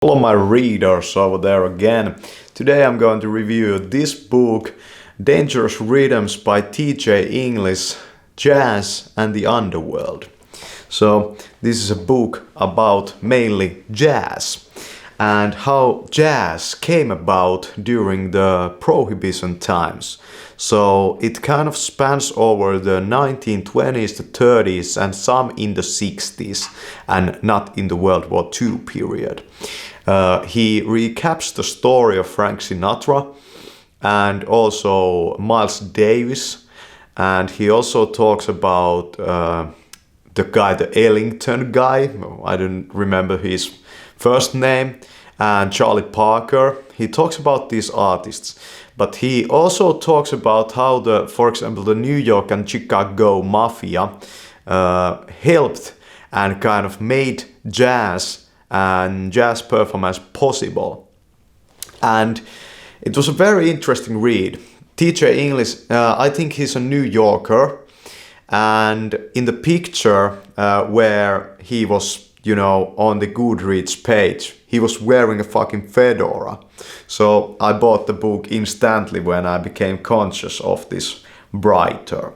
Hello my readers over there again. Today I'm going to review this book, Dangerous Rhythms by TJ English, Jazz and the Underworld. So this is a book about mainly jazz and how jazz came about during the Prohibition times. So it kind of spans over the 1920s to 30s and some in the 60s and not in the World War II period. He recaps the story of Frank Sinatra and also Miles Davis, and he also talks about the Ellington guy, I don't remember his first name, and Charlie Parker. He talks about these artists, but he also talks about how for example, the New York and Chicago mafia helped and kind of made jazz and jazz performance possible. And it was a very interesting read. TJ English, I think he's a New Yorker, and in the picture where he was, on the Goodreads page, he was wearing a fucking fedora. So I bought the book instantly when I became conscious of this writer.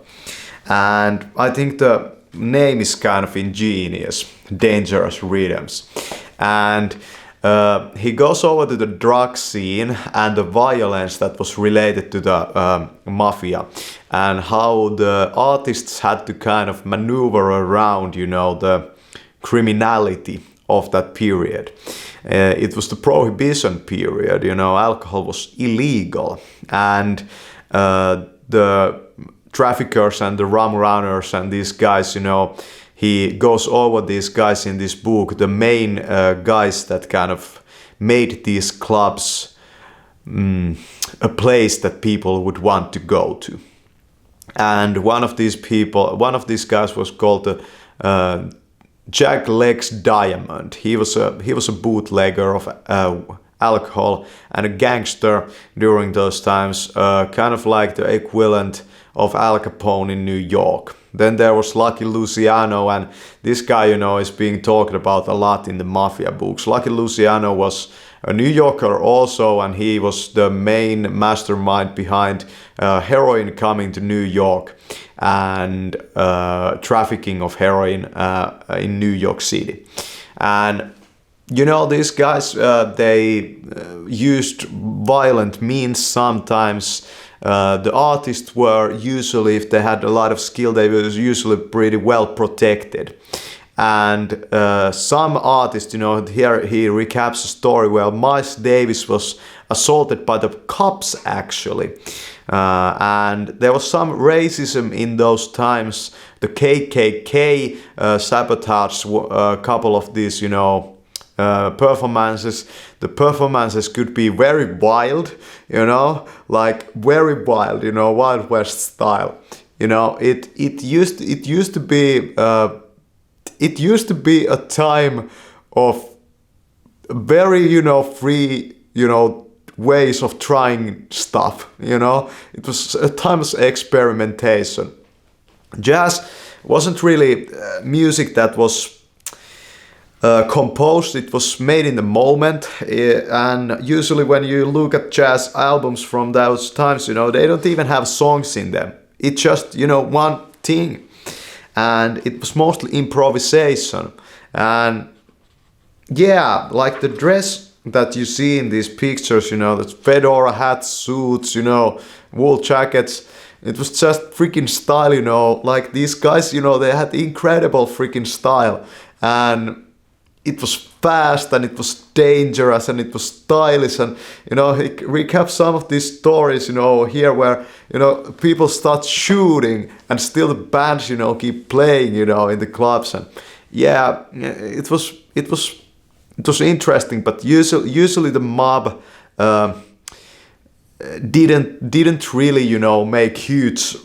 And I think the name is kind of ingenious, Dangerous Rhythms. And he goes over to the drug scene and the violence that was related to the mafia, and how the artists had to kind of maneuver around, the criminality of that period. It was the Prohibition period, alcohol was illegal, and the traffickers and the rum runners and these guys, he goes over these guys in this book, the main guys that kind of made these clubs a place that people would want to go to. And one of these guys was called Jack Legs Diamond. He was a bootlegger of alcohol and a gangster during those times, kind of like the equivalent of Al Capone in New York. Then there was Lucky Luciano, and this guy, is being talked about a lot in the mafia books. Lucky Luciano was a New Yorker also, and he was the main mastermind behind heroin coming to New York and trafficking of heroin in New York City. And these guys, they used violent means sometimes. The artists were usually, if they had a lot of skill, they were usually pretty well protected. And some artists, here he recaps a story where Miles Davis was assaulted by the cops actually. And there was some racism in those times. The KKK sabotaged a couple of these, performances. The performances could be very wild, like very wild, Wild West style. It used to be a time of very, free, ways of trying stuff, It was a time of experimentation. Jazz wasn't really music that was composed, it was made in the moment, and usually when you look at jazz albums from those times, they don't even have songs in them. It's just, one thing, and it was mostly improvisation. And yeah, like the dress that you see in these pictures, the fedora hats, suits, wool jackets, it was just freaking style, like these guys, they had incredible freaking style, and it was fast and it was dangerous and it was stylish, and he recaps some of these stories here where people start shooting and still the bands keep playing in the clubs. And yeah, it was interesting, but usually the mob didn't really make huge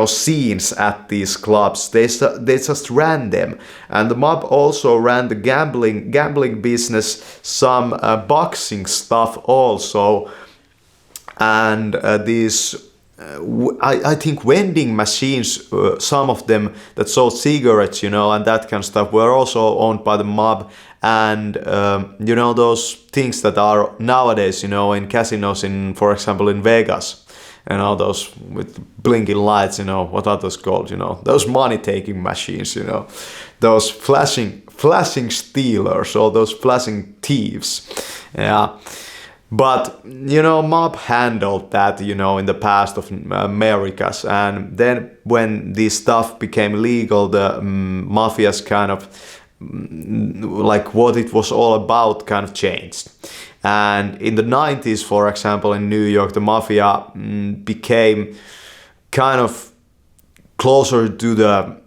scenes at these clubs. They just ran them, and the mob also ran the gambling business, some boxing stuff also, and these I think vending machines, some of them that sold cigarettes, and that kind of stuff, were also owned by the mob. And you know, those things that are nowadays, you know, in casinos, in, for example, in Vegas, you know, those with blinking lights, you know, what are those called, you know, those money taking machines, you know, those flashing stealers, or those flashing thieves. Yeah. But, you know, mob handled that, you know, in the past of Americas. And then when this stuff became legal, the mafias kind of, like what it was all about kind of changed. And in the 90s, for example, in New York, the mafia became kind of closer to the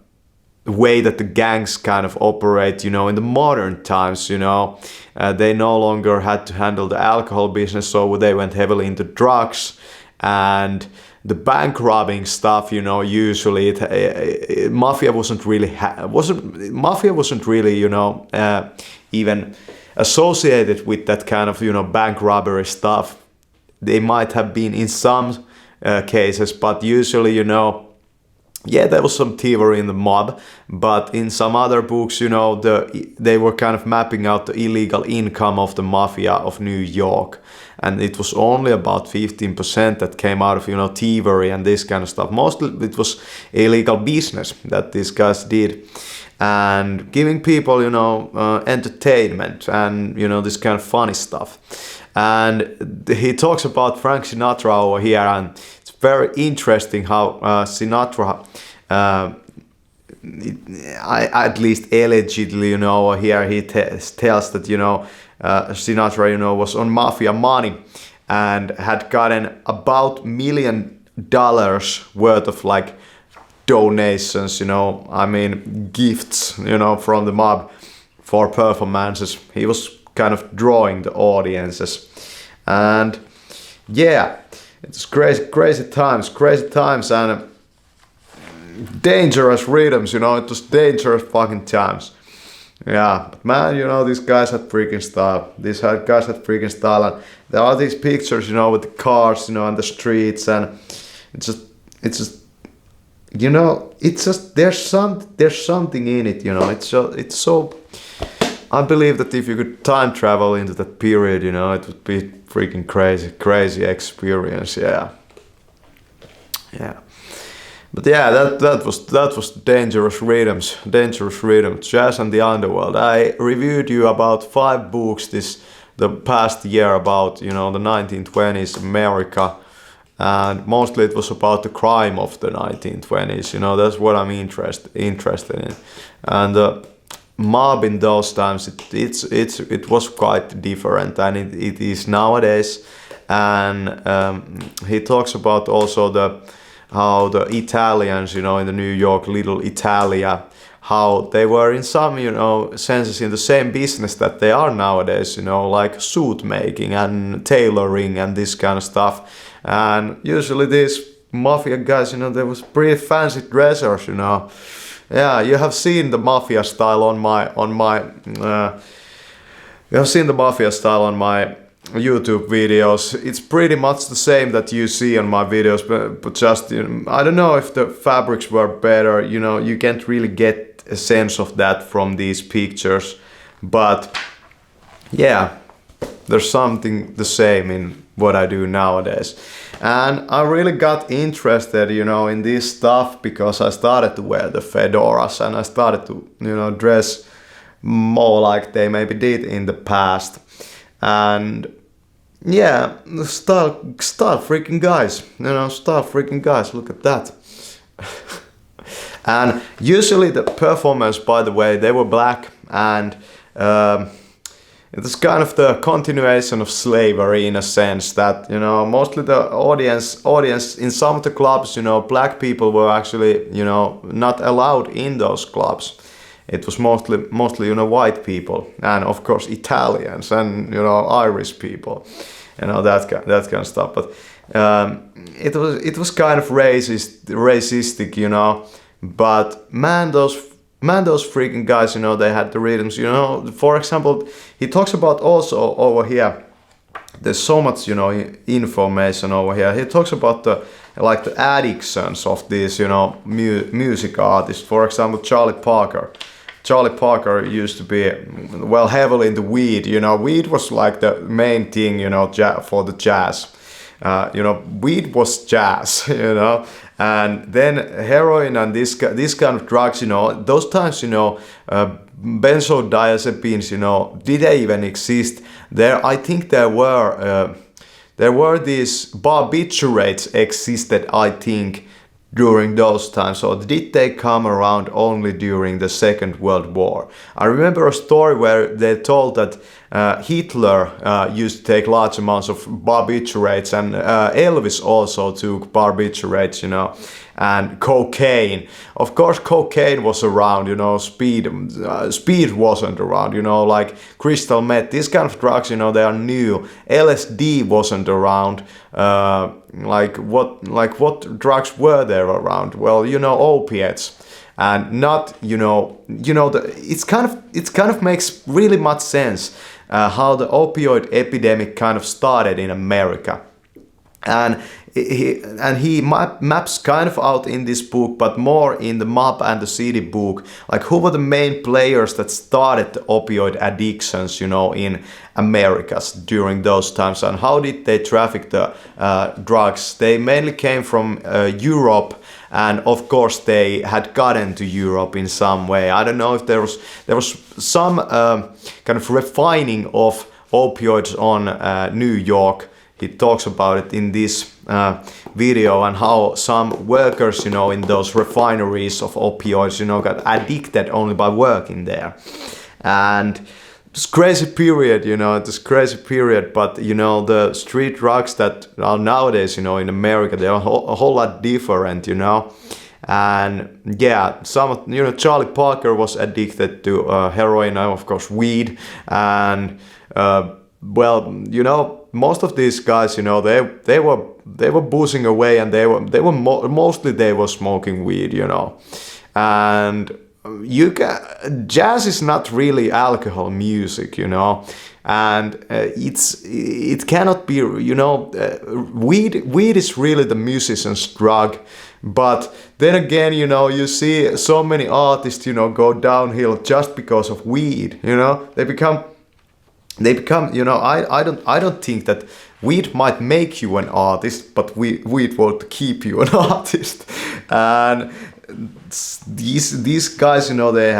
way that the gangs kind of operate, you know, in the modern times, you know. They no longer had to handle the alcohol business, so they went heavily into drugs and the bank robbing stuff, you know. Usually mafia wasn't really, you know, even associated with that kind of, you know, bank robbery stuff. They might have been in some cases, but usually, you know, yeah, there was some thievery in the mob, but in some other books, you know, they were kind of mapping out the illegal income of the mafia of New York. And it was only about 15% that came out of, you know, thievery and this kind of stuff. Mostly it was illegal business that these guys did. And giving people, you know, entertainment and, you know, this kind of funny stuff. And he talks about Frank Sinatra over here, and it's very interesting how Sinatra, at least allegedly, you know, here he tells that, you know, Sinatra, you know, was on mafia money and had gotten about $1 million worth of like donations, you know, I mean gifts, you know, from the mob for performances. He was kind of drawing the audiences. And yeah, it's crazy times and dangerous rhythms, you know. It was dangerous fucking times. Yeah, but man, you know, these guys had freaking style. These guys had freaking style, and there are these pictures, you know, with the cars, you know, on the streets, and it's just, you know, it's just there's something in it, you know. It's so. I believe that if you could time travel into that period, you know, it would be freaking crazy experience. Yeah. But yeah, that was dangerous rhythms, Jazz and the Underworld. I reviewed you about 5 books the past year about, you know, the 1920s America, and mostly it was about the crime of the 1920s. You know, that's what I'm interested in, and mob in those times, it was quite different than it is nowadays. And he talks about also how the Italians, you know, in the New York, Little Italia, how they were in some, you know, senses in the same business that they are nowadays, you know, like suit making and tailoring and this kind of stuff. And usually these mafia guys, you know, they was pretty fancy dressers, you know. Yeah, you have seen the mafia style on my YouTube videos. It's pretty much the same that you see on my videos, but just, you know, I don't know if the fabrics were better. You know, you can't really get a sense of that from these pictures, but yeah, there's something the same in what I do nowadays. And I really got interested, you know, in this stuff because I started to wear the fedoras and I started to, you know, dress more like they maybe did in the past. And yeah, style freaking guys, you know, look at that. And usually the performers, by the way, they were black, and it was kind of the continuation of slavery in a sense that, you know, mostly the audience in some of the clubs, you know, black people were actually, you know, not allowed in those clubs. It was mostly, you know, white people, and of course Italians and, you know, Irish people, you know, that kind of stuff. But it was kind of racistic, you know. But man, those freaking guys, you know, they had the rhythms, you know. For example, he talks about also over here. There's so much, you know, information over here. He talks about the addictions of these, you know, music artists. For example, Charlie Parker. Charlie Parker used to be, well, heavily into weed. You know, weed was like the main thing, you know, for the jazz. You know, weed was jazz, you know, and then heroin and this kind of drugs, you know, those times, you know, benzodiazepines, you know, did they even exist? I think there were these barbiturates existed, I think, during those times. So did they come around only during the Second World War? I remember a story where they told that Hitler used to take large amounts of barbiturates, and Elvis also took barbiturates, you know, and cocaine. Of course, cocaine was around, you know, speed wasn't around, you know, like crystal meth, these kind of drugs, you know, they are new. LSD wasn't around. Like what drugs were there around? Well, you know, opiates. And not, it's kind of makes really much sense how the opioid epidemic kind of started in America. And he maps kind of out in this book, but more in the Mob and the City book, like who were the main players that started the opioid addictions, you know, in Americas during those times, and how did they traffic the drugs? They mainly came from Europe, and of course they had gotten to Europe in some way. I don't know if there was some kind of refining of opioids on New York. He talks about it in this video, and how some workers, you know, in those refineries of opioids, you know, got addicted only by working there. And this crazy period, you know, but, you know, the street drugs that are nowadays, you know, in America, they are a whole lot different, you know. And yeah, Charlie Parker was addicted to heroin, and of course weed, and well, you know, most of these guys, you know, they were boozing away, and mostly they were smoking weed, you know. And jazz is not really alcohol music, you know, and it cannot be, you know, weed is really the musician's drug. But then again, you know, you see so many artists, you know, go downhill just because of weed, you know. They become, you know, I don't think that weed might make you an artist, but weed will keep you an artist. And these guys, you know, they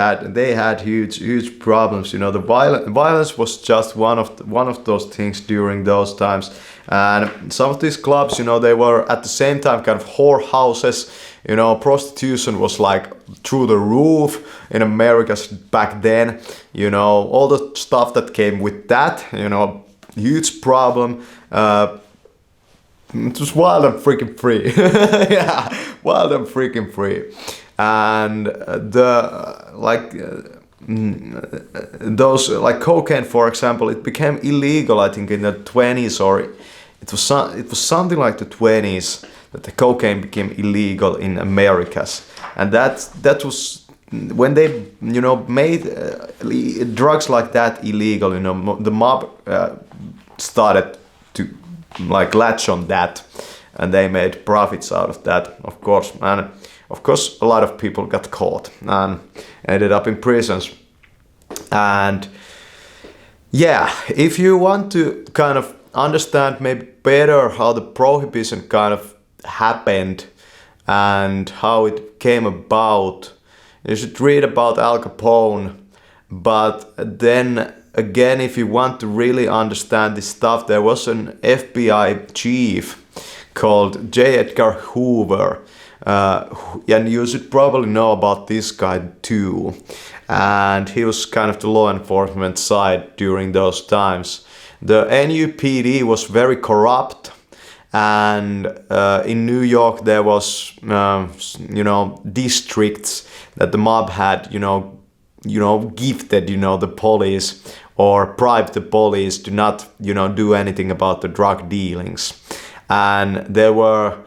had huge problems, you know. The violence was just one of those things during those times. And some of these clubs, you know, they were at the same time kind of whorehouses. You know, prostitution was like through the roof in America back then. You know, all the stuff that came with that, you know, huge problem. It was wild and freaking free. Yeah, wild and freaking free. And those, like cocaine, for example, it became illegal, I think, in the 20s, or it was something like the 20s that the cocaine became illegal in Americas. And that was when they, you know, made drugs like that illegal. You know, the mob started to like latch on that, and they made profits out of that, of course. And of course, a lot of people got caught and ended up in prisons. And yeah, if you want to kind of understand maybe better how the prohibition kind of happened and how it came about, you should read about Al Capone. But then again, if you want to really understand this stuff, there was an FBI chief called J. Edgar Hoover, and you should probably know about this guy too. And he was kind of the law enforcement side during those times. The NUPD was very corrupt, and in New York there was, you know, districts that the mob had, you know, gifted, you know, the police, or bribed the police to not, you know, do anything about the drug dealings. And there were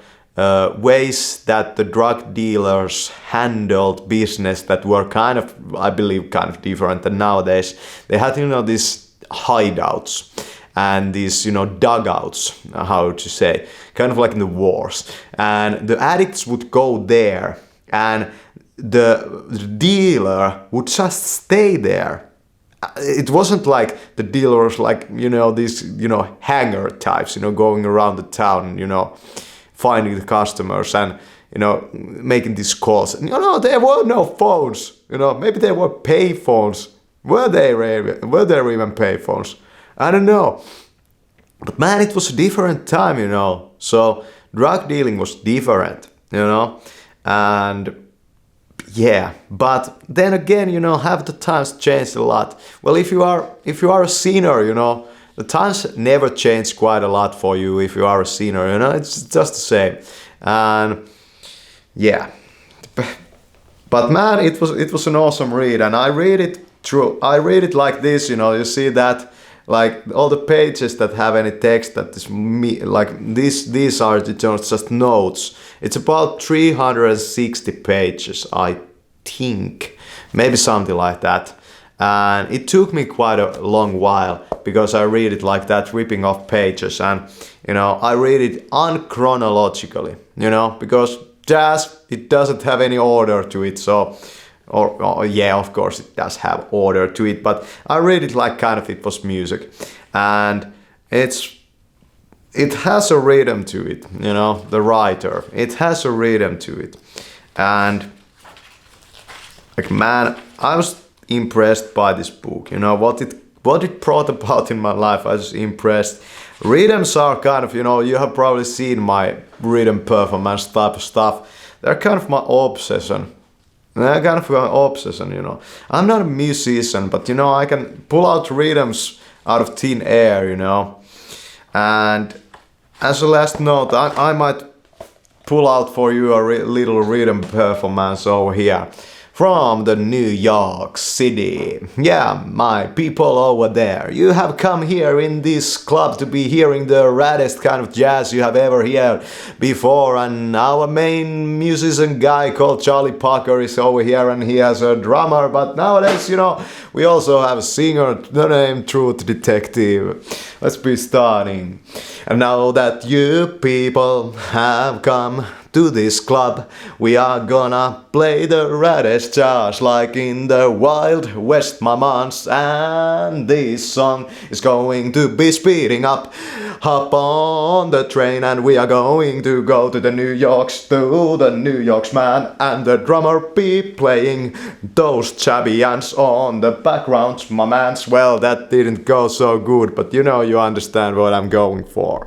ways that the drug dealers handled business that were kind of, I believe, kind of different than nowadays. They had, you know, these hideouts and these, you know, dugouts, how to say, kind of like in the wars. And the addicts would go there, and the dealer would just stay there. It wasn't like the dealer was like, these, hanger types, going around the town, finding the customers and, making these calls. And, there were no phones, maybe there were pay phones. Were there even pay phones? I don't know. But man, it was a different time, So drug dealing was different, And yeah, but then again, have the times changed a lot. Well, if you are a sinner, the times never change quite a lot for you if you are a sinner, it's just the same. And yeah, but man, it was an awesome read, and I read it like this, you see that, like all the pages that have any text that is like these are just notes. It's about 360 pages, I think, maybe something like that. And it took me quite a long while because I read it like that, ripping off pages, and I read it unchronologically, because jazz, it doesn't have any order to it, so. Or yeah, of course it does have order to it, but I read it like kind of it was music, and it has a rhythm to it, the writer. It has a rhythm to it, and like man, I was impressed by this book. What it brought about in my life. I was impressed. Rhythms are kind of, you have probably seen my rhythm performance type of stuff. They're kind of my obsession. They're kind of an obsession, I'm not a musician, but I can pull out rhythms out of thin air, And as a last note, I might pull out for you a little rhythm performance over here from the New York City. Yeah, my people over there. You have come here in this club to be hearing the raddest kind of jazz you have ever heard before, and our main musician guy called Charlie Parker is over here, and he has a drummer, but nowadays, we also have a singer, the name Truth Detective. Let's be starting. And now that you people have come to this club, we are gonna play the raddest jazz like in the Wild West, my mans. And this song is going to be speeding up. Hop on the train and we are going to go to the New Yorks, to the New Yorks, man. And the drummer be playing those chubby ants on the background, my mans. Well, that didn't go so good, but you understand what I'm going for.